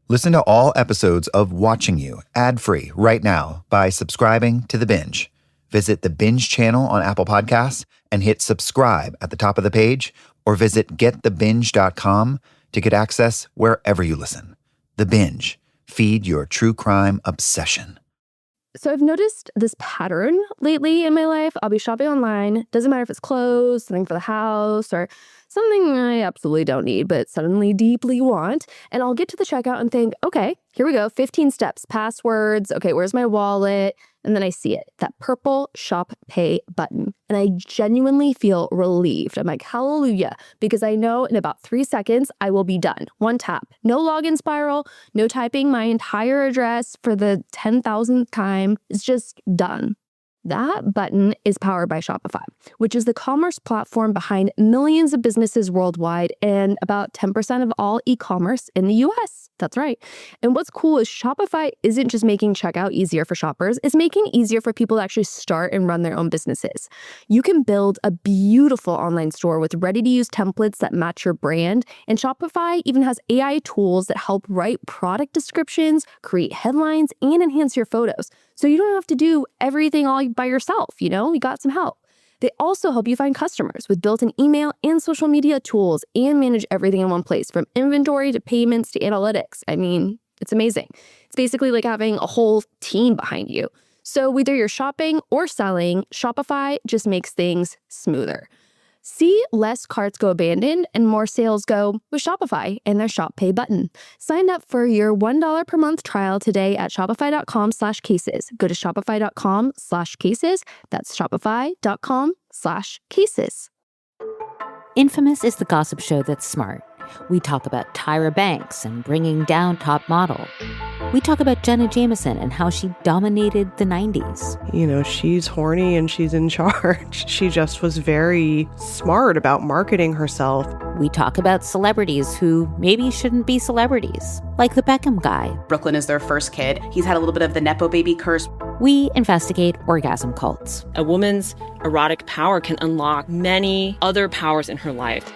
Listen to all episodes of Watching You ad-free right now by subscribing to The Binge. Visit The Binge channel on Apple Podcasts and hit subscribe at the top of the page, or visit getthebinge.com to get access wherever you listen. The Binge. Feed your true crime obsession. So I've noticed this pattern lately in my life. I'll be shopping online. Doesn't matter if it's clothes, something for the house, or something I absolutely don't need, but suddenly deeply want. And I'll get to the checkout and think, okay, here we go. 15 steps, passwords. Okay, where's my wallet? And then I see it, that purple Shop Pay button. And I genuinely feel relieved. I'm like, hallelujah, because I know in about 3 seconds, I will be done. One tap, no login spiral, no typing my entire address for the 10,000th time. It's just done. That button is powered by Shopify, which is the commerce platform behind millions of businesses worldwide and about 10% of all e-commerce in the US. That's right. And what's cool is Shopify isn't just making checkout easier for shoppers, it's making it easier for people to actually start and run their own businesses. You can build a beautiful online store with ready-to-use templates that match your brand, and Shopify even has AI tools that help write product descriptions, create headlines, and enhance your photos. So you don't have to do everything all by yourself, you got some help. They also help you find customers with built-in email and social media tools and manage everything in one place, from inventory to payments to analytics. I mean, it's amazing. It's basically like having a whole team behind you. So whether you're shopping or selling, Shopify just makes things smoother. See less carts go abandoned and more sales go with Shopify and their Shop Pay button. Sign up for your $1 per month trial today at shopify.com/cases. Go to shopify.com/cases. That's shopify.com/cases. Infamous is the gossip show that's smart. We talk about Tyra Banks and bringing down top model. We talk about Jenna Jameson and how she dominated the 90s. She's horny and she's in charge. She just was very smart about marketing herself. We talk about celebrities who maybe shouldn't be celebrities, like the Beckham guy. Brooklyn is their first kid. He's had a little bit of the Nepo baby curse. We investigate orgasm cults. A woman's erotic power can unlock many other powers in her life.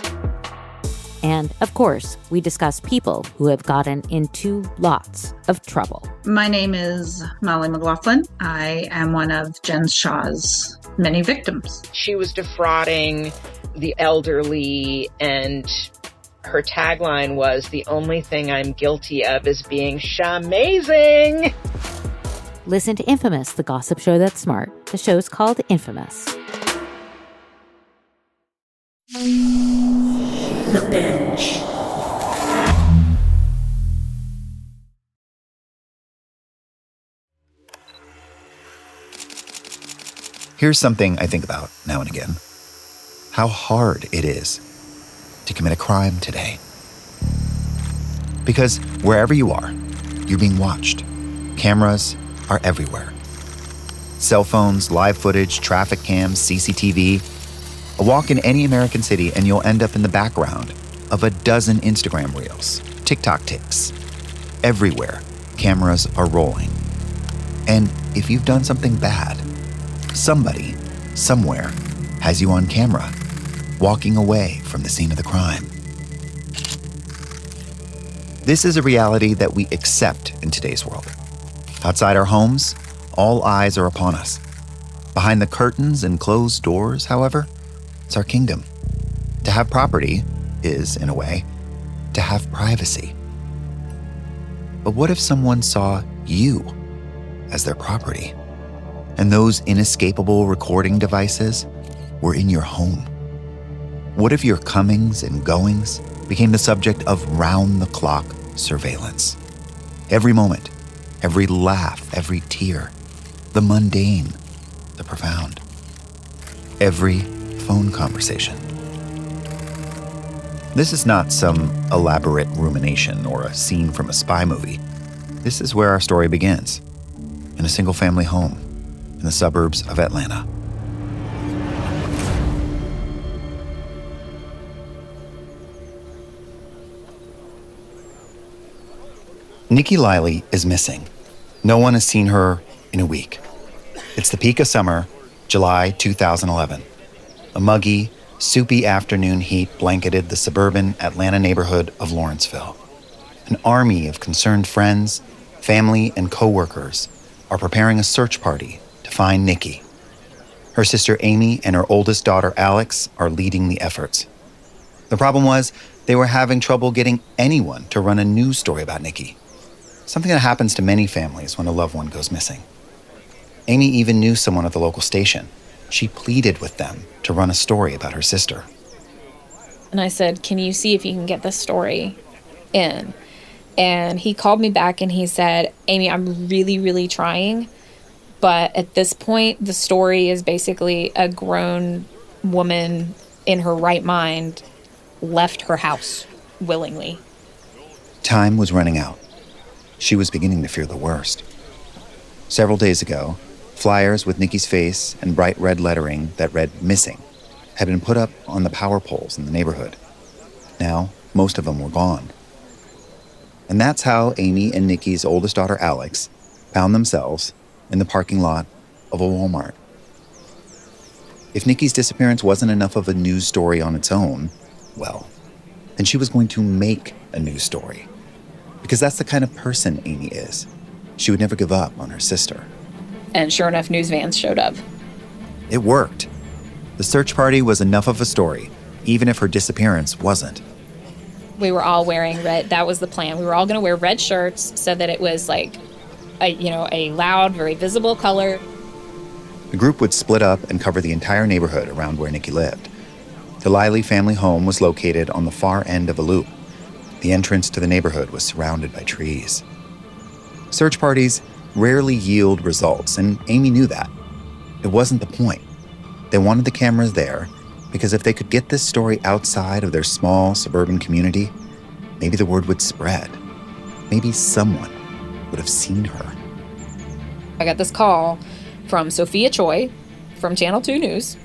And, of course, we discuss people who have gotten into lots of trouble. My name is Molly McLaughlin. I am one of Jen Shaw's many victims. She was defrauding the elderly, and her tagline was, "The only thing I'm guilty of is being shamazing." Listen to Infamous, the gossip show that's smart. The show's called Infamous. The Binge. Here's something I think about now and again. How hard it is to commit a crime today. Because wherever you are, you're being watched. Cameras are everywhere. Cell phones, live footage, traffic cams, CCTV. A walk in any American city and you'll end up in the background of a dozen Instagram reels, TikTok ticks. Everywhere, cameras are rolling. And if you've done something bad, somebody, somewhere, has you on camera, walking away from the scene of the crime. This is a reality that we accept in today's world. Outside our homes, all eyes are upon us. Behind the curtains and closed doors, however, it's our kingdom. To have property is, in a way, to have privacy. But what if someone saw you as their property, and those inescapable recording devices were in your home? What if your comings and goings became the subject of round-the-clock surveillance? Every moment, every laugh, every tear, the mundane, the profound, every phone conversation. This is not some elaborate rumination or a scene from a spy movie. This is where our story begins, in a single-family home in the suburbs of Atlanta. Nique Leili is missing. No one has seen her in a week. It's the peak of summer, July 2011. A muggy, soupy afternoon heat blanketed the suburban Atlanta neighborhood of Lawrenceville. An army of concerned friends, family, and co-workers are preparing a search party to find Nique. Her sister Amy and her oldest daughter Alex are leading the efforts. The problem was they were having trouble getting anyone to run a news story about Nique, something that happens to many families when a loved one goes missing. Amy even knew someone at the local station. She pleaded with them to run a story about her sister. And I said, can you see if you can get this story in? And he called me back and he said, Amy, I'm really, really trying. But at this point, the story is basically a grown woman in her right mind left her house willingly. Time was running out. She was beginning to fear the worst. Several days ago, flyers with Nique's face and bright red lettering that read missing had been put up on the power poles in the neighborhood. Now, most of them were gone. And that's how Amy and Nique's oldest daughter, Alex, found themselves in the parking lot of a Walmart. If Nique's disappearance wasn't enough of a news story on its own, well, then she was going to make a news story. Because that's the kind of person Amy is. She would never give up on her sister. And sure enough, news vans showed up. It worked. The search party was enough of a story, even if her disappearance wasn't. We were all wearing red. That was the plan. We were all going to wear red shirts so that it was like a loud, very visible color. The group would split up and cover the entire neighborhood around where Nique lived. The Leili family home was located on the far end of a loop. The entrance to the neighborhood was surrounded by trees. Search parties rarely yield results, and Amy knew that. It wasn't the point. They wanted the cameras there because if they could get this story outside of their small suburban community, maybe the word would spread. Maybe someone would have seen her. I got this call from Sophia Choi from Channel 2 News.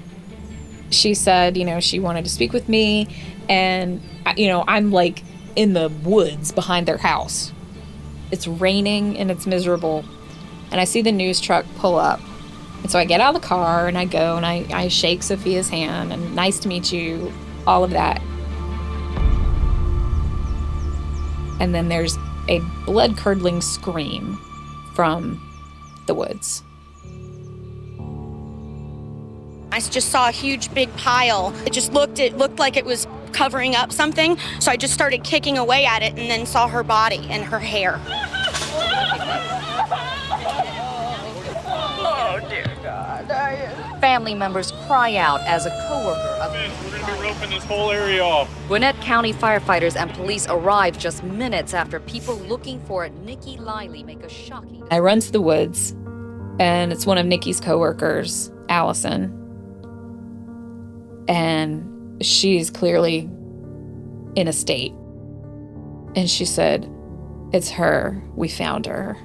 She said, she wanted to speak with me, and, I'm like in the woods behind their house. It's raining and it's miserable, and I see the news truck pull up. And so I get out of the car and I go and I shake Sophia's hand and nice to meet you, all of that. And then there's a blood-curdling scream from the woods. I just saw a huge big pile. It looked like it was covering up something. So I just started kicking away at it and then saw her body and her hair. Family members cry out as a co-worker of We're going to be roping this whole area off. Gwinnett County firefighters and police arrived just minutes after people looking for Nique Leili make a shocking... I run to the woods, and it's one of Nique's co-workers, Allison. And she's clearly in a state. And she said, "It's her. We found her."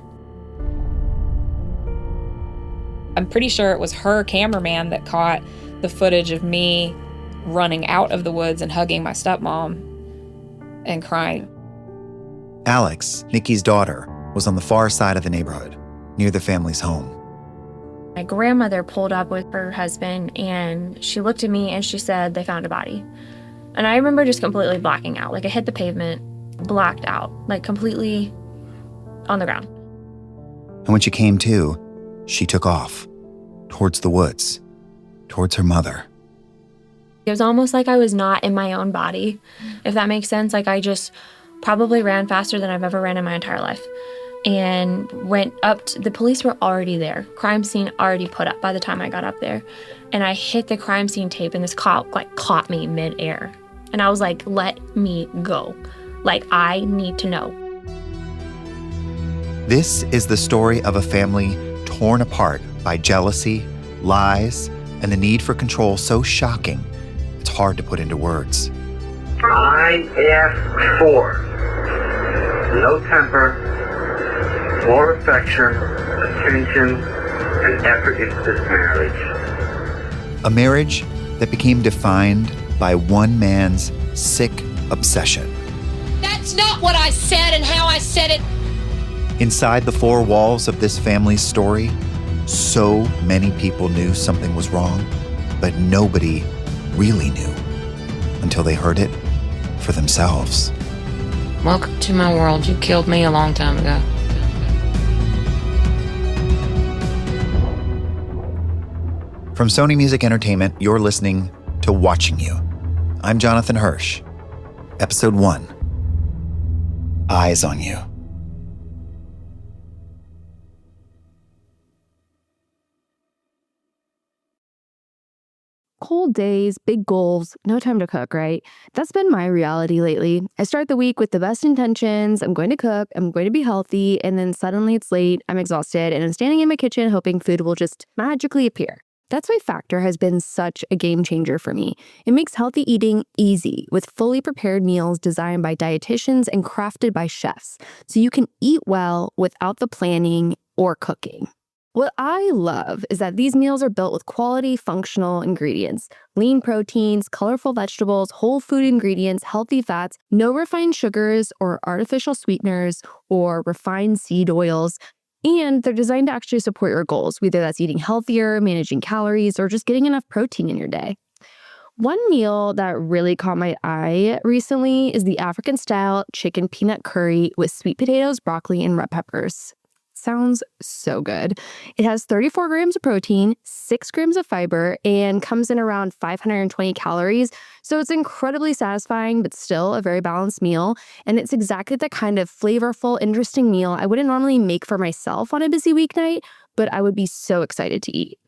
I'm pretty sure it was her cameraman that caught the footage of me running out of the woods and hugging my stepmom and crying. Alex, Nique's daughter, was on the far side of the neighborhood, near the family's home. My grandmother pulled up with her husband, and she looked at me and she said, "They found a body." And I remember just completely blacking out. Like, I hit the pavement, blacked out, like completely on the ground. And when she came to, she took off, towards the woods, towards her mother. It was almost like I was not in my own body, if that makes sense. Like, I just probably ran faster than I've ever ran in my entire life. And went up to, the police were already there. Crime scene already put up by the time I got up there. And I hit the crime scene tape, and this cop caught me midair. And I was like, "Let me go. Like, I need to know." This is the story of a family torn apart by jealousy, lies, and the need for control so shocking, it's hard to put into words. I ask for no temper, more affection, attention, and effort into this marriage. A marriage that became defined by one man's sick obsession. That's not what I said and how I said it. Inside the four walls of this family's story, so many people knew something was wrong, but nobody really knew until they heard it for themselves. Welcome to my world. You killed me a long time ago. From Sony Music Entertainment, you're listening to Watching You. I'm Jonathan Hirsch. Episode 1, Eyes on You. Cold days, big goals, no time to cook, right? That's been my reality lately. I start the week with the best intentions. I'm going to cook, I'm going to be healthy, and then suddenly it's late, I'm exhausted, and I'm standing in my kitchen hoping food will just magically appear. That's why Factor has been such a game changer for me. It makes healthy eating easy with fully prepared meals designed by dietitians and crafted by chefs, so you can eat well without the planning or cooking. What I love is that these meals are built with quality, functional ingredients, lean proteins, colorful vegetables, whole food ingredients, healthy fats, no refined sugars or artificial sweeteners or refined seed oils. And they're designed to actually support your goals, whether that's eating healthier, managing calories, or just getting enough protein in your day. One meal that really caught my eye recently is the African-style chicken peanut curry with sweet potatoes, broccoli, and red peppers. Sounds so good. It has 34 grams of protein, 6 grams of fiber, and comes in around 520 calories. So it's incredibly satisfying, but still a very balanced meal. And it's exactly the kind of flavorful, interesting meal I wouldn't normally make for myself on a busy weeknight, but I would be so excited to eat.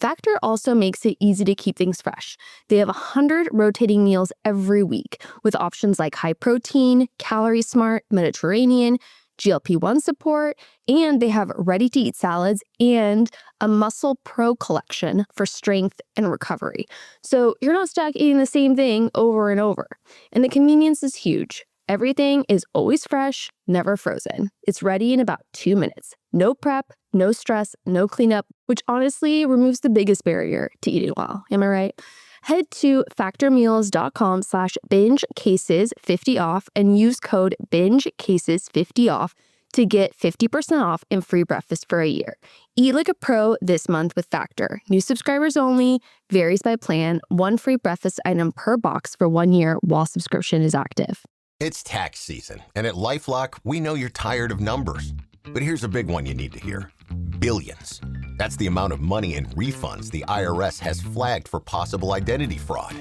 Factor also makes it easy to keep things fresh. They have 100 rotating meals every week with options like high protein, calorie smart, Mediterranean, GLP-1 support, and they have ready-to-eat salads and a Muscle Pro collection for strength and recovery. So you're not stuck eating the same thing over and over. And the convenience is huge. Everything is always fresh, never frozen. It's ready in about 2 minutes. No prep, no stress, no cleanup, which honestly removes the biggest barrier to eating well. Am I right? Head to factormeals.com/bingecases50 off and use code bingecases50 off to get 50% off and free breakfast for a year. Eat like a pro this month with Factor. New subscribers only, varies by plan, 1 free breakfast item per box for 1 year while subscription is active. It's tax season, and at LifeLock, we know you're tired of numbers. But here's a big one you need to hear. Billions. That's the amount of money in refunds the IRS has flagged for possible identity fraud.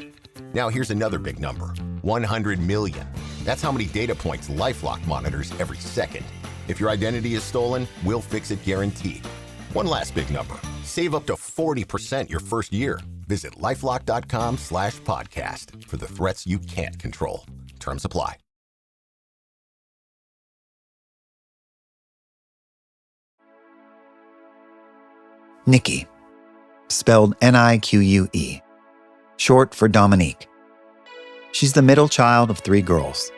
Now here's another big number. 100 million. That's how many data points LifeLock monitors every second. If your identity is stolen, we'll fix it guaranteed. One last big number. Save up to 40% your first year. Visit LifeLock.com/podcast for the threats you can't control. Terms apply. Nique, spelled Nique, short for Dominique. She's the middle child of 3 girls.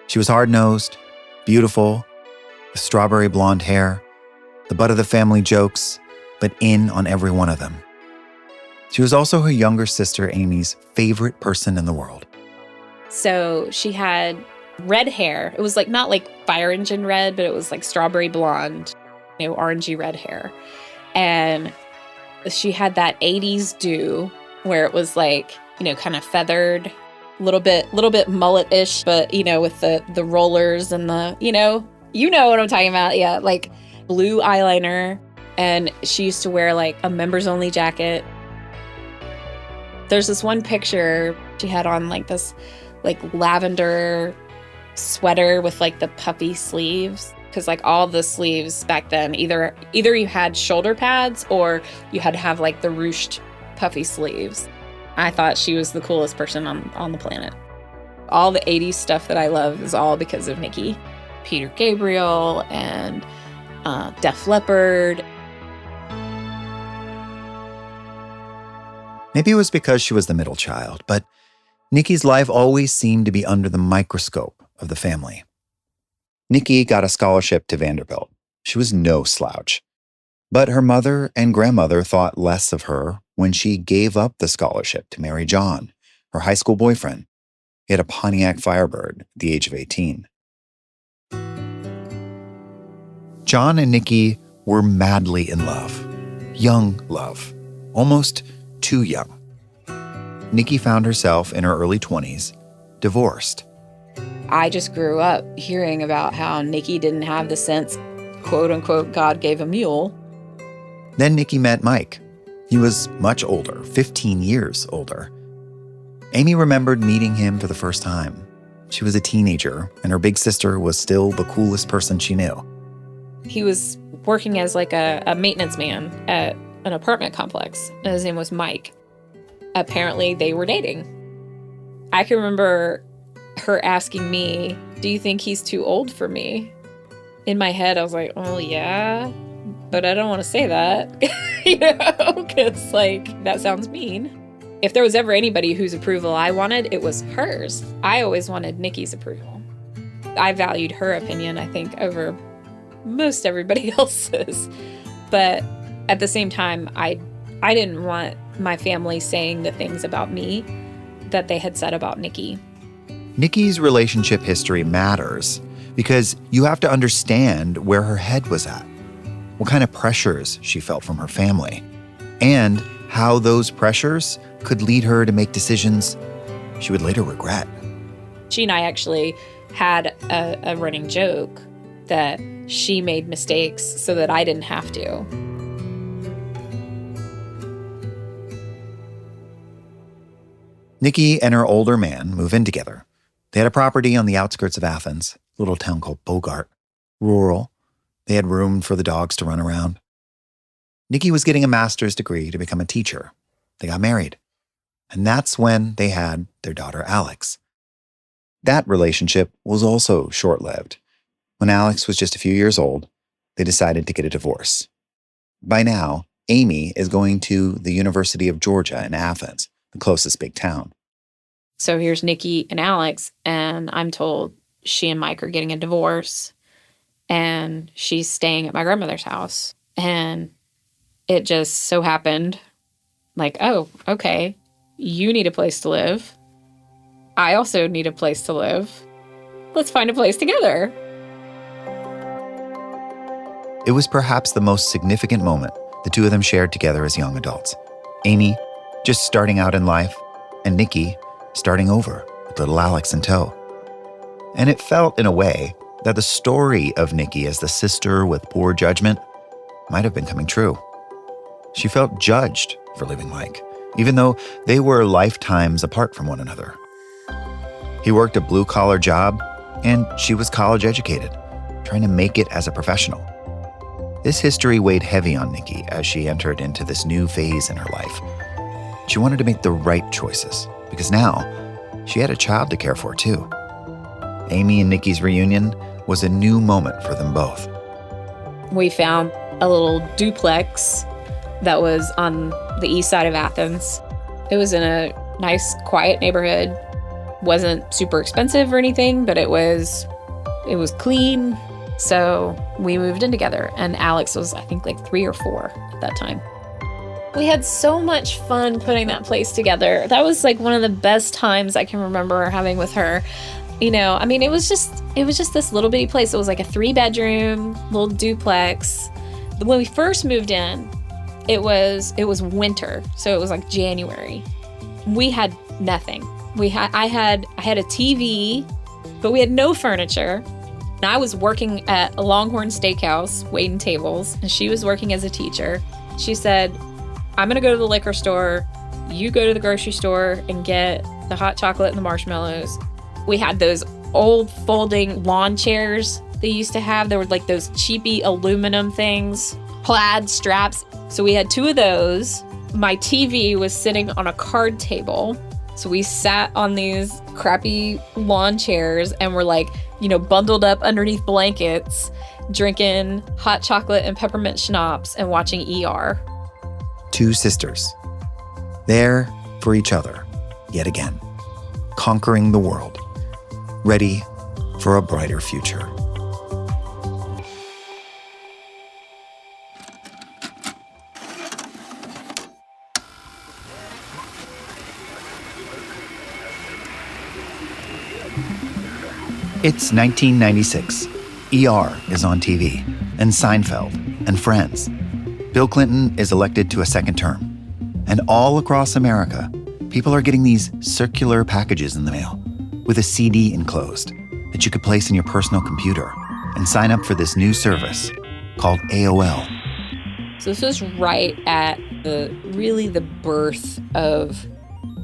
She was hard-nosed, beautiful, with strawberry blonde hair, the butt of the family jokes, but in on every one of them. She was also her younger sister Amy's favorite person in the world. So she had red hair. It was like not like fire engine red, but it was like strawberry blonde, orangey red hair. And she had that 80s do where it was like, kind of feathered, little bit mullet-ish, but, with the rollers and the, you know what I'm talking about. Yeah, like blue eyeliner. And she used to wear like a members only jacket. There's this one picture she had on like this like lavender sweater with like the puffy sleeves. Because like all the sleeves back then, either you had shoulder pads or you had to have like the ruched puffy sleeves. I thought she was the coolest person on the planet. All the 80s stuff that I love is all because of Nique. Peter Gabriel and Def Leppard. Maybe it was because she was the middle child, but Nique's life always seemed to be under the microscope of the family. Nique got a scholarship to Vanderbilt. She was no slouch. But her mother and grandmother thought less of her when she gave up the scholarship to marry John, her high school boyfriend. He had a Pontiac Firebird at the age of 18. John and Nique were madly in love. Young love. Almost too young. Nique found herself in her early 20s, divorced, I just grew up hearing about how Nique didn't have the sense, quote unquote, God gave a mule. Then Nique met Mike. He was much older, 15 years older. Amy remembered meeting him for the first time. She was a teenager, and her big sister was still the coolest person she knew. He was working as like a maintenance man at an apartment complex, and his name was Mike. Apparently, they were dating. I can remember her asking me, "Do you think he's too old for me?" In my head, I was like, "Oh, yeah, but I don't want to say that," because that sounds mean. If there was ever anybody whose approval I wanted, it was hers. I always wanted Nique's approval. I valued her opinion, I think, over most everybody else's. But at the same time, I didn't want my family saying the things about me that they had said about Nique. Nique's relationship history matters because you have to understand where her head was at, what kind of pressures she felt from her family, and how those pressures could lead her to make decisions she would later regret. She and I actually had a running joke that she made mistakes so that I didn't have to. Nique and her older man move in together. They had a property on the outskirts of Athens, a little town called Bogart. Rural. They had room for the dogs to run around. Nique was getting a master's degree to become a teacher. They got married. And that's when they had their daughter, Alex. That relationship was also short-lived. When Alex was just a few years old, they decided to get a divorce. By now, Amy is going to the University of Georgia in Athens, the closest big town. So here's Nique and Alex, and I'm told she and Mike are getting a divorce, and she's staying at my grandmother's house. And it just so happened, oh, okay, you need a place to live. I also need a place to live. Let's find a place together. It was perhaps the most significant moment the two of them shared together as young adults. Amy, just starting out in life, and Nique, starting over with little Alex in tow. And it felt, in a way, that the story of Nique as the sister with poor judgment might have been coming true. She felt judged for leaving Mike, even though they were lifetimes apart from one another. He worked a blue-collar job, and she was college-educated, trying to make it as a professional. This history weighed heavy on Nique as she entered into this new phase in her life. She wanted to make the right choices, because now she had a child to care for, too. Amy and Nique's reunion was a new moment for them both. We found a little duplex that was on the east side of Athens. It was in a nice, quiet neighborhood. Wasn't super expensive or anything, but it was clean. So we moved in together, and Alex was, I think, 3 or 4 at that time. We had so much fun putting that place together. That was one of the best times I can remember having with her. It was just this little bitty place. It was a 3-bedroom little duplex. When we first moved in, it was winter, so it was January. We had nothing. I had a TV, but we had no furniture. And I was working at a Longhorn Steakhouse, waiting tables, and she was working as a teacher. She said, "I'm gonna go to the liquor store. You go to the grocery store and get the hot chocolate and the marshmallows." We had those old folding lawn chairs they used to have. There were those cheapy aluminum things, plaid straps. So we had 2 of those. My TV was sitting on a card table. So we sat on these crappy lawn chairs and were bundled up underneath blankets, drinking hot chocolate and peppermint schnapps and watching ER. 2 sisters, there for each other, yet again, conquering the world, ready for a brighter future. It's 1996. ER is on TV, and Seinfeld, and Friends. Bill Clinton is elected to a second term. And all across America, people are getting these circular packages in the mail. with a CD enclosed that you could place in your personal computer and sign up for this new service called AOL. So this was right at the birth of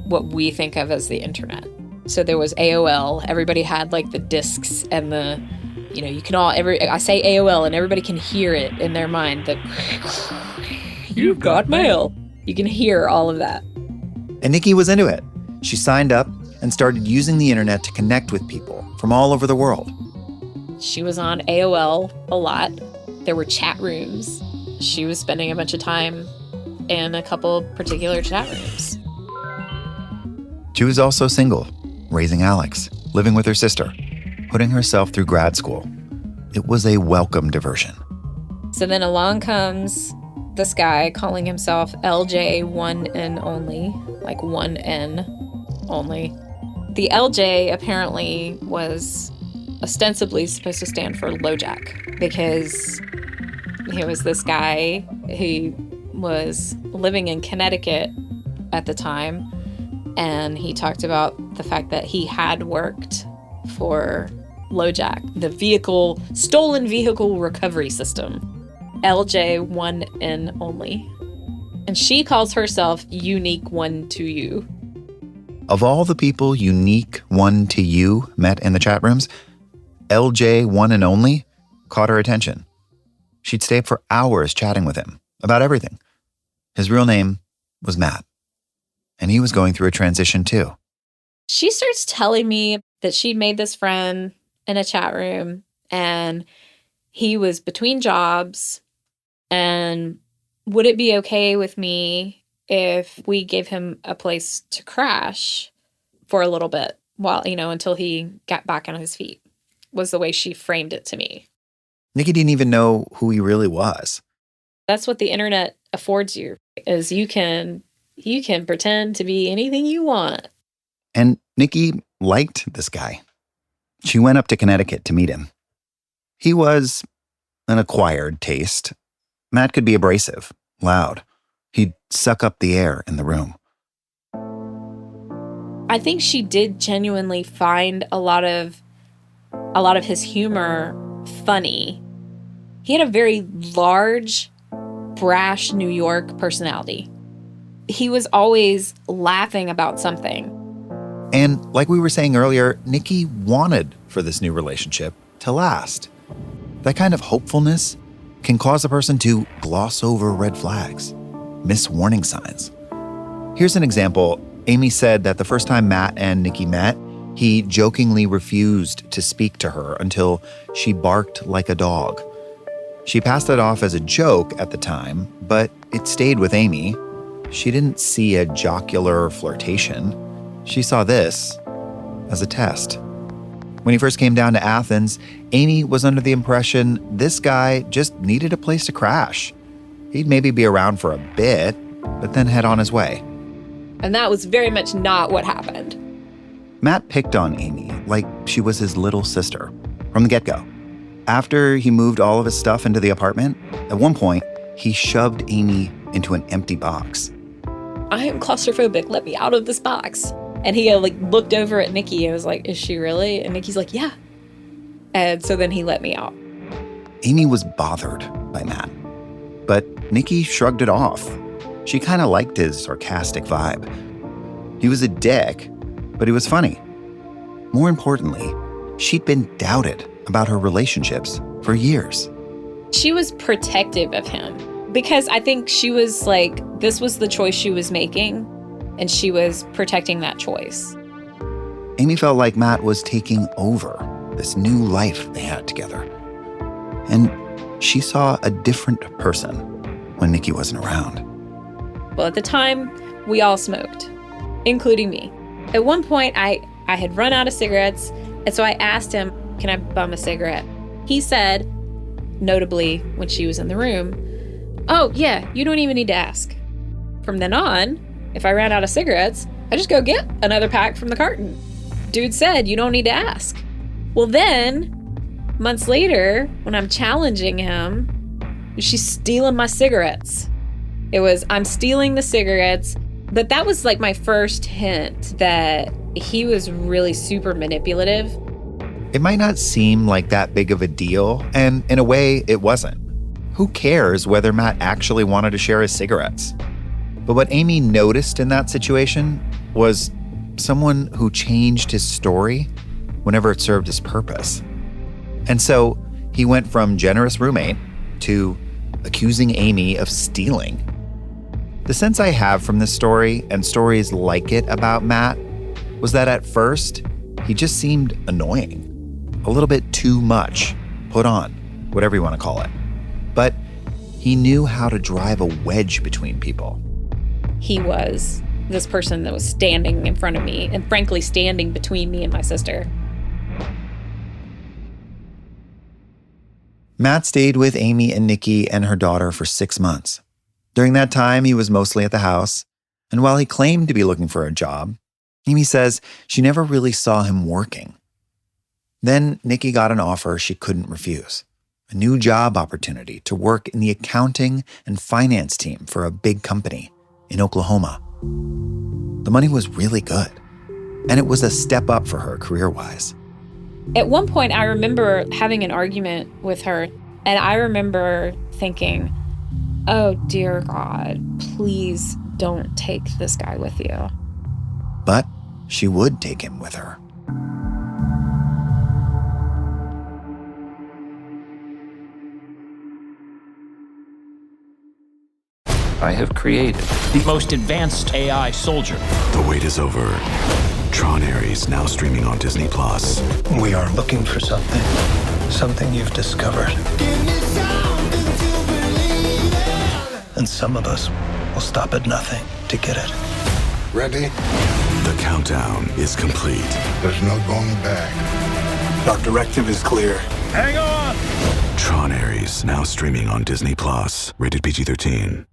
what we think of as the internet. So there was AOL. Everybody had like the discs and the, you can I say AOL and everybody can hear it in their mind that you've got mail. You can hear all of that. And Nique was into it. She signed up and started using the internet to connect with people from all over the world. She was on AOL a lot. There were chat rooms. She was spending a bunch of time in a couple particular chat rooms. She was also single, raising Alex, living with her sister, putting herself through grad school. It was a welcome diversion. So then along comes this guy calling himself LJ one and only, like one N only. The LJ apparently was ostensibly supposed to stand for LoJack because he was this guy who was living in Connecticut at the time, and he talked about the fact that he had worked for LoJack, the stolen vehicle recovery system, LJ one and only. And she calls herself Unique One to You. Of all the people Unique One to You met in the chat rooms, LJ One and Only caught her attention. She'd stay up for hours chatting with him about everything. His real name was Matt, and he was going through a transition too. She starts telling me that she'd made this friend in a chat room, and he was between jobs, and would it be okay with me if we gave him a place to crash for a little bit while, until he got back on his feet, was the way she framed it to me. Nique didn't even know who he really was. That's what the internet affords you, is you can pretend to be anything you want. And Nique liked this guy. She went up to Connecticut to meet him. He was an acquired taste. Matt could be abrasive, loud. He'd suck up the air in the room. I think she did genuinely find a lot of his humor funny. He had a very large, brash New York personality. He was always laughing about something. And like we were saying earlier, Nique wanted for this new relationship to last. That kind of hopefulness can cause a person to gloss over red flags, miss warning signs. Here's an example. Amy said that the first time Matt and Nique met, he jokingly refused to speak to her until she barked like a dog. She passed it off as a joke at the time, but it stayed with Amy. She didn't see a jocular flirtation. She saw this as a test. When he first came down to Athens, Amy was under the impression this guy just needed a place to crash. He'd maybe be around for a bit, but then head on his way. And that was very much not what happened. Matt picked on Amy like she was his little sister from the get-go. After he moved all of his stuff into the apartment, at one point, he shoved Amy into an empty box. I am claustrophobic. Let me out of this box. And he looked over at Nique and was like, is she really? And Nikki's like, yeah. And so then he let me out. Amy was bothered by Matt, but Nique shrugged it off. She kind of liked his sarcastic vibe. He was a dick, but he was funny. More importantly, she'd been doubted about her relationships for years. She was protective of him because I think she was like, this was the choice she was making, and she was protecting that choice. Amy felt like Matt was taking over this new life they had together. And she saw a different person when Nique wasn't around. Well, at the time, we all smoked, including me. At one point, I had run out of cigarettes, and so I asked him, can I bum a cigarette? He said, notably when she was in the room, oh, yeah, you don't even need to ask. From then on, if I ran out of cigarettes, I just go get another pack from the carton. Dude said, you don't need to ask. Well, then, months later, when I'm challenging him, she's stealing my cigarettes. It was, I'm stealing the cigarettes. But that was like my first hint that He was really super manipulative. It might not seem like that big of a deal, and in a way, it wasn't. Who cares whether Matt actually wanted to share his cigarettes? But what Amy noticed in that situation was someone who changed his story whenever it served his purpose. And so he went from generous roommate to accusing Amy of stealing. The sense I have from this story and stories like it about Matt was that at first, he just seemed annoying. A little bit too much, put on, whatever you want to call it. But he knew how to drive a wedge between people. He was this person that was standing in front of me and frankly standing between me and my sister. Matt stayed with Amy and Nique and her daughter for 6 months. During that time, he was mostly at the house. And while he claimed to be looking for a job, Amy says she never really saw him working. Then Nique got an offer she couldn't refuse. A new job opportunity to work in the accounting and finance team for a big company in Oklahoma. The money was really good, and it was a step up for her career-wise. At one point, I remember having an argument with her, and I remember thinking, oh, dear God, please don't take this guy with you. But she would take him with her. I have created the most advanced AI soldier. The wait is over. Tron Ares now streaming on Disney+. We are looking for something you've discovered. And some of us will stop at nothing to get it. Ready? The countdown is complete. There's no going back. Our directive is clear. Hang on! Tron Ares now streaming on Disney+. Rated PG-13.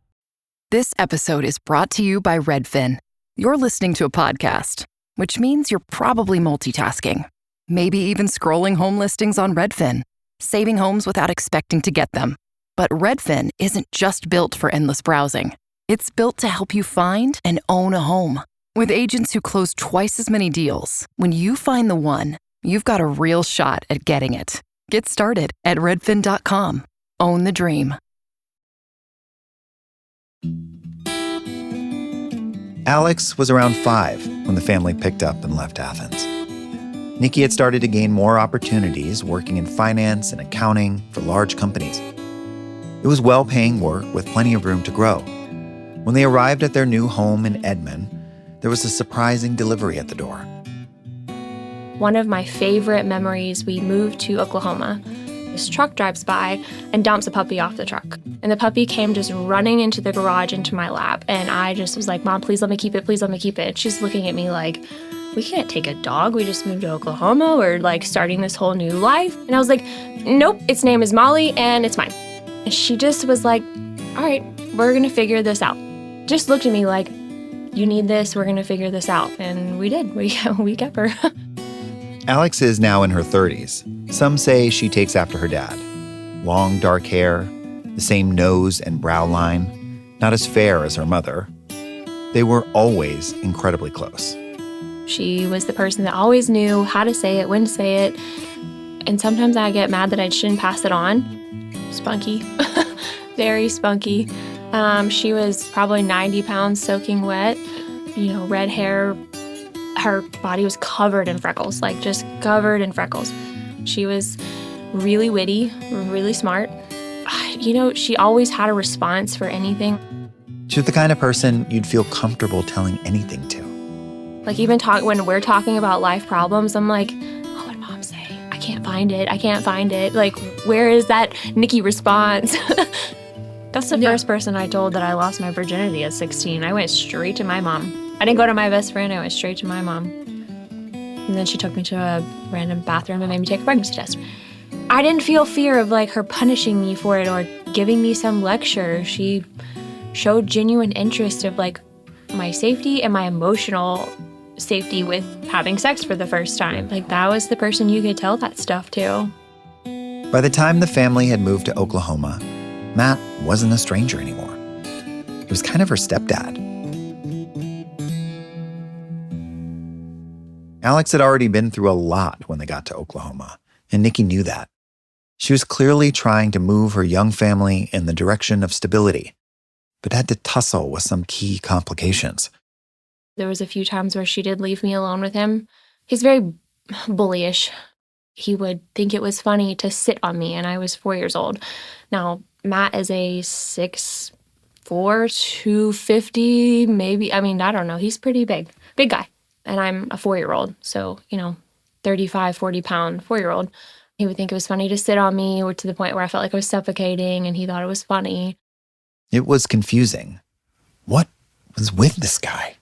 This episode is brought to you by Redfin. You're listening to a podcast, which means you're probably multitasking. Maybe even scrolling home listings on Redfin, saving homes without expecting to get them. But Redfin isn't just built for endless browsing. It's built to help you find and own a home. With agents who close twice as many deals, when you find the one, you've got a real shot at getting it. Get started at redfin.com. Own the dream. Alex was around 5 when the family picked up and left Athens. Nique had started to gain more opportunities working in finance and accounting for large companies. It was well-paying work with plenty of room to grow. When they arrived at their new home in Edmond, there was a surprising delivery at the door. One of my favorite memories, we moved to Oklahoma. This truck drives by and dumps a puppy off the truck. And the puppy came just running into the garage into my lap. And I just was like, Mom, please let me keep it. Please let me keep it. And she's looking at me like, we can't take a dog. We just moved to Oklahoma. We're like starting this whole new life. And I was like, nope, its name is Molly and it's mine. And she just was like, all right, we're going to figure this out. Just looked at me like, you need this. We're going to figure this out. And we did. We kept her. Alex is now in her 30s. Some say she takes after her dad. Long, dark hair, the same nose and brow line, not as fair as her mother. They were always incredibly close. She was the person that always knew how to say it, when to say it. And sometimes I get mad that I shouldn't pass it on. Spunky. Very spunky. She was probably 90 pounds soaking wet. Red hair. Her body was covered in freckles, like just covered in freckles. She was really witty, really smart. She always had a response for anything. She was the kind of person you'd feel comfortable telling anything to. Like even when we're talking about life problems, I'm like, what would Mom say? I can't find it. Like, where is that Nique response? That's the first person I told that I lost my virginity at 16. I went straight to my mom. I didn't go to my best friend. I went straight to my mom. And then she took me to a random bathroom and made me take a pregnancy test. I didn't feel fear of her punishing me for it or giving me some lecture. She showed genuine interest of my safety and my emotional safety with having sex for the first time. That was the person you could tell that stuff to. By the time the family had moved to Oklahoma, Matt wasn't a stranger anymore. He was kind of her stepdad. Alex had already been through a lot when they got to Oklahoma, and Nique knew that. She was clearly trying to move her young family in the direction of stability, but had to tussle with some key complications. There was a few times where she did leave me alone with him. He's very bullyish. He would think it was funny to sit on me, and I was 4 years old. Now, Matt is a 6'4", 250, maybe. I mean, I don't know. He's pretty big guy. And I'm a 4-year-old, so, 35, 40-pound 4-year-old. He would think it was funny to sit on me, or to the point where I felt like I was suffocating, and he thought it was funny. It was confusing. What was with this guy?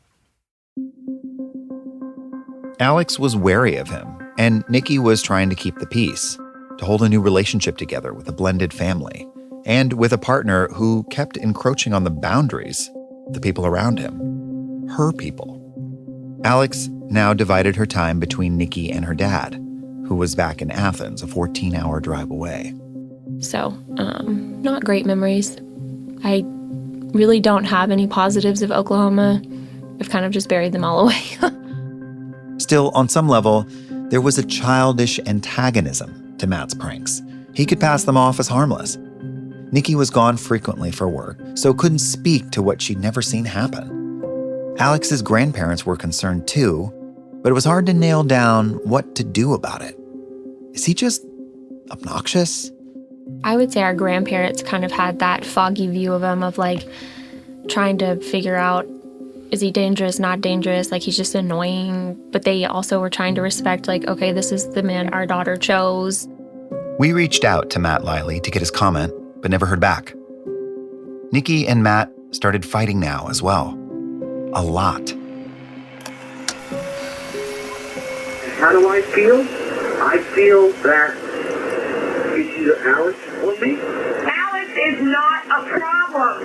Alex was wary of him, and Nique was trying to keep the peace, to hold a new relationship together with a blended family, and with a partner who kept encroaching on the boundaries of the people around him, her people. Alex now divided her time between Nique and her dad, who was back in Athens, a 14-hour drive away. So, not great memories. I really don't have any positives of Oklahoma. I've kind of just buried them all away. Still, on some level, there was a childish antagonism to Matt's pranks. He could pass them off as harmless. Nique was gone frequently for work, so couldn't speak to what she'd never seen happen. Alex's grandparents were concerned too, but it was hard to nail down what to do about it. Is he just obnoxious? I would say our grandparents kind of had that foggy view of him, of like trying to figure out, is he dangerous, not dangerous? Like, he's just annoying. But they also were trying to respect, like, okay, this is the man our daughter chose. We reached out to Matt Leili to get his comment, but never heard back. Nique and Matt started fighting now as well. A lot. How do I feel? I feel that it's either Alex or me. Alex is not a problem.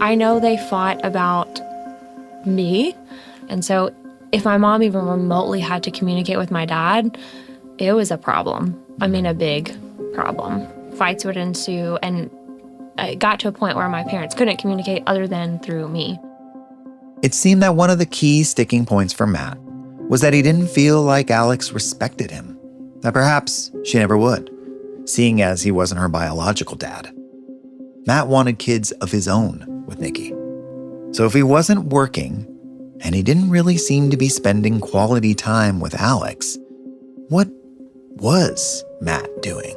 I know they fought about me. And so if my mom even remotely had to communicate with my dad, it was a problem. I mean, a big problem. Fights would ensue, and it got to a point where my parents couldn't communicate other than through me. It seemed that one of the key sticking points for Matt was that he didn't feel like Alex respected him, that perhaps she never would, seeing as he wasn't her biological dad. Matt wanted kids of his own with Nique. So if he wasn't working, and he didn't really seem to be spending quality time with Alex, what was Matt doing?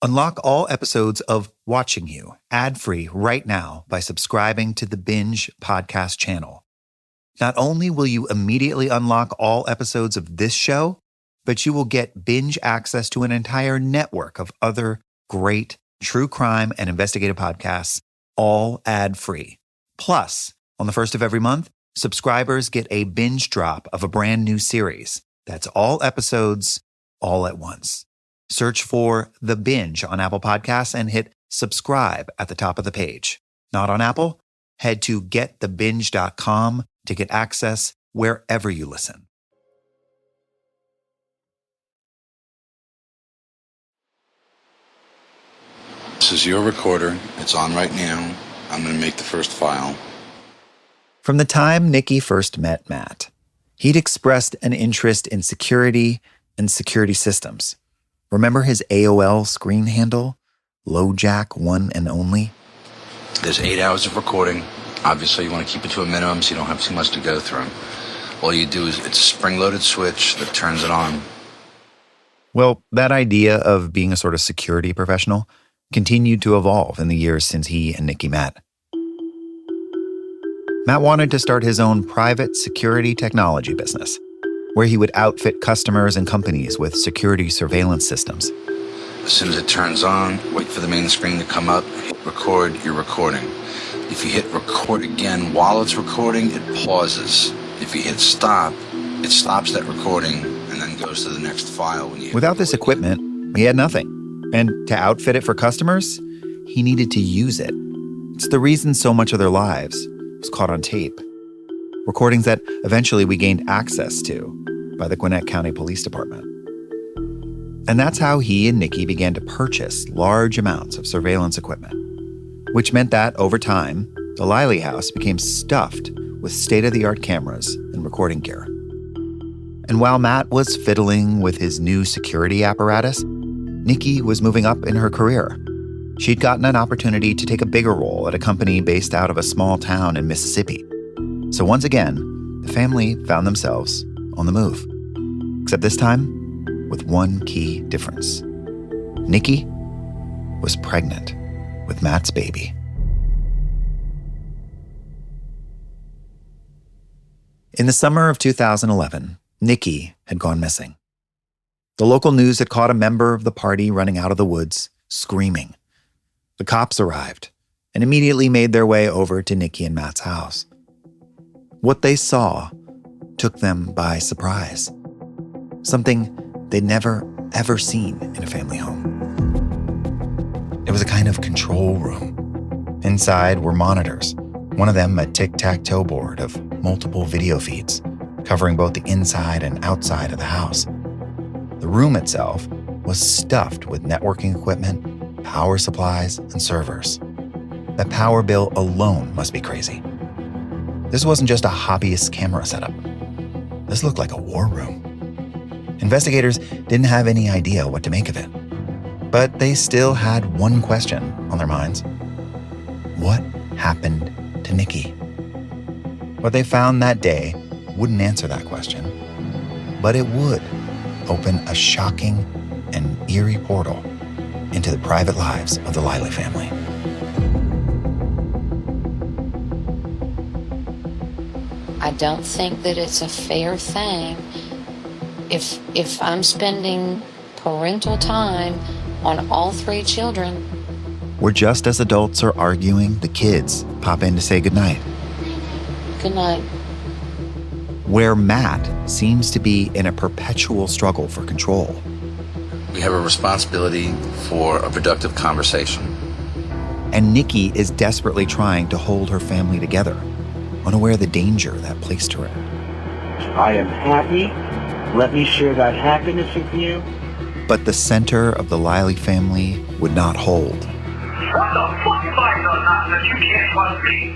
Unlock all episodes of Watching You ad-free right now by subscribing to the Binge podcast channel. Not only will you immediately unlock all episodes of this show, but you will get Binge access to an entire network of other great true crime and investigative podcasts, all ad-free. Plus, on the first of every month, subscribers get a binge drop of a brand new series. That's all episodes, all at once. Search for The Binge on Apple Podcasts and hit subscribe at the top of the page. Not on Apple? Head to getthebinge.com to get access wherever you listen. This is your recorder. It's on right now. I'm going to make the first file. From the time Nique first met Matt, he'd expressed an interest in security and security systems. Remember his AOL screen handle? LoJack one and only? There's 8 hours of recording. Obviously, you want to keep it to a minimum so you don't have too much to go through. All you do is, it's a spring-loaded switch that turns it on. Well, that idea of being a sort of security professional continued to evolve in the years since he and Nique met. Matt wanted to start his own private security technology business, where he would outfit customers and companies with security surveillance systems. As soon as it turns on, wait for the main screen to come up, hit record your recording. If you hit record again while it's recording, it pauses. If you hit stop, it stops that recording and then goes to the next file. Without this equipment, he had nothing. And to outfit it for customers, he needed to use it. It's the reason so much of their lives was caught on tape. Recordings that eventually we gained access to by the Gwinnett County Police Department. And that's how he and Nique began to purchase large amounts of surveillance equipment, which meant that over time, the Leili house became stuffed with state-of-the-art cameras and recording gear. And while Matt was fiddling with his new security apparatus, Nique was moving up in her career. She'd gotten an opportunity to take a bigger role at a company based out of a small town in Mississippi. So once again, the family found themselves on the move. Except this time, with one key difference. Nique was pregnant with Matt's baby. In the summer of 2011, Nique had gone missing. The local news had caught a member of the party running out of the woods, screaming. The cops arrived and immediately made their way over to Nique and Matt's house. What they saw took them by surprise. Something they'd never, ever seen in a family home. It was a kind of control room. Inside were monitors, one of them a tic-tac-toe board of multiple video feeds, covering both the inside and outside of the house. The room itself was stuffed with networking equipment, power supplies, and servers. The power bill alone must be crazy. This wasn't just a hobbyist camera setup. This looked like a war room. Investigators didn't have any idea what to make of it. But they still had one question on their minds. What happened to Nique? What they found that day wouldn't answer that question, but it would open a shocking and eerie portal into the private lives of the Leili family. I don't think that it's a fair thing if I'm spending parental time on all three children. Where just as adults are arguing, the kids pop in to say goodnight. Good night. Where Matt seems to be in a perpetual struggle for control. We have a responsibility for a productive conversation. And Nique is desperately trying to hold her family together, unaware of the danger that placed her in. I am happy. Let me share that happiness with you. But the center of the Leili family would not hold. What the fuck have I done that you can't trust me?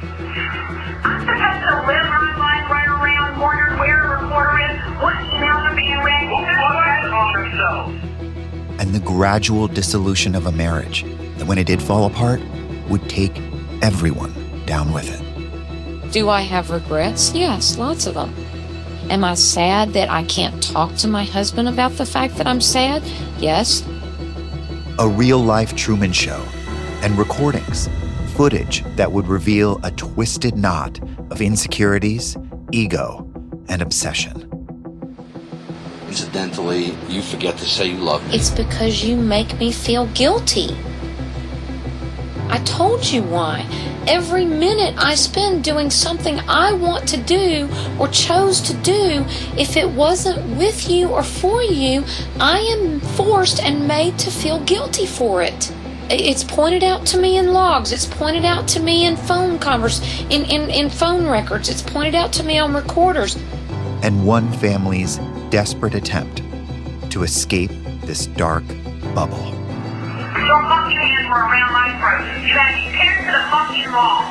I'm supposed to live my life right around, wondering where a recorder is, what emails are being read. Who fucking on themselves? And the gradual dissolution of a marriage that when it did fall apart would take everyone down with it. Do I have regrets? Yes, lots of them. Am I sad that I can't talk to my husband about the fact that I'm sad? Yes. A real-life Truman Show and recordings, footage that would reveal a twisted knot of insecurities, ego, and obsession. Incidentally, you forget to say you love me. It's because you make me feel guilty. I told you why. Every minute I spend doing something I want to do or chose to do, if it wasn't with you or for you, I am forced and made to feel guilty for it. It's pointed out to me in logs. It's pointed out to me in phone in phone records. It's pointed out to me on recorders. And one family's desperate attempt to escape this dark bubble. Your fucking hands were around my throat. You had me pinned to the fucking wall.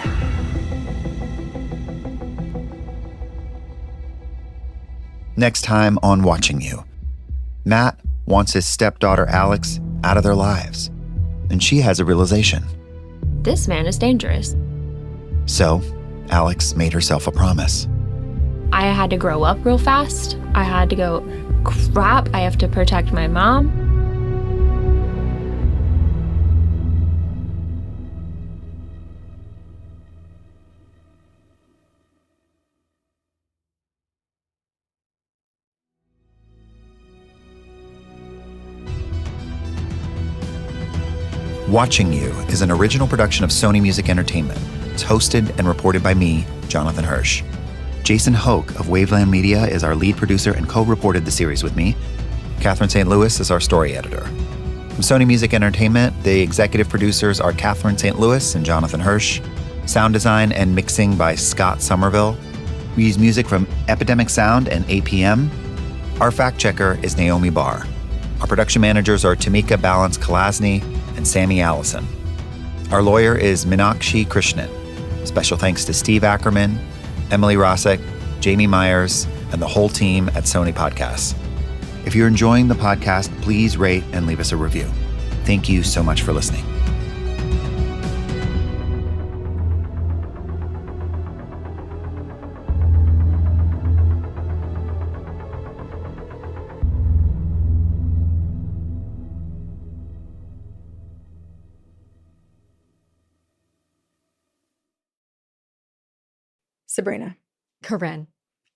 Next time on Watching You, Matt wants his stepdaughter Alex out of their lives, and she has a realization. This man is dangerous. So, Alex made herself a promise. I had to grow up real fast. I had to go, crap, I have to protect my mom. Watching You is an original production of Sony Music Entertainment. It's hosted and reported by me, Jonathan Hirsch. Jason Hoke of Waveland Media is our lead producer and co-reported the series with me. Catherine St. Louis is our story editor. From Sony Music Entertainment, the executive producers are Catherine St. Louis and Jonathan Hirsch. Sound design and mixing by Scott Somerville. We use music from Epidemic Sound and APM. Our fact checker is Naomi Barr. Our production managers are Tamika Balance-Kalasny and Sammy Allison. Our lawyer is Meenakshi Krishnan. Special thanks to Steve Ackerman, Emily Rosick, Jamie Myers, and the whole team at Sony Podcasts. If you're enjoying the podcast, please rate and leave us a review. Thank you so much for listening. Sabrina. Corinne.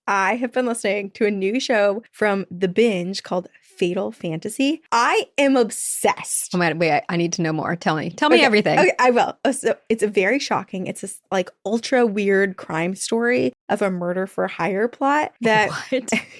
I have been listening to a new show from The Binge called Fatal Fantasy. I am obsessed. Oh my God, wait, I need to know more. Tell me everything. Okay, I will. So it's a very shocking. It's this like ultra weird crime story of a murder for hire plot that,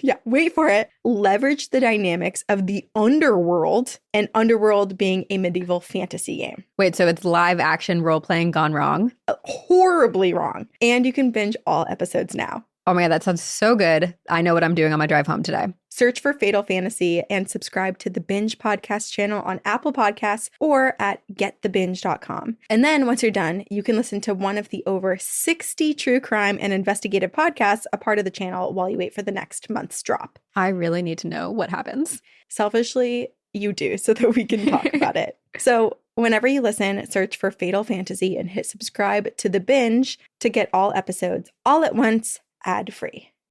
yeah, wait for it, leveraged the dynamics of the underworld, and underworld being a medieval fantasy game. Wait, so it's live action role playing gone wrong? Horribly wrong. And you can binge all episodes now. Oh my God, that sounds so good. I know what I'm doing on my drive home today. Search for Fatal Fantasy and subscribe to the Binge podcast channel on Apple Podcasts or at getthebinge.com. And then once you're done, you can listen to one of the over 60 true crime and investigative podcasts a part of the channel while you wait for the next month's drop. I really need to know what happens. Selfishly, you do, so that we can talk about it. So whenever you listen, search for Fatal Fantasy and hit subscribe to The Binge to get all episodes all at once, ad-free.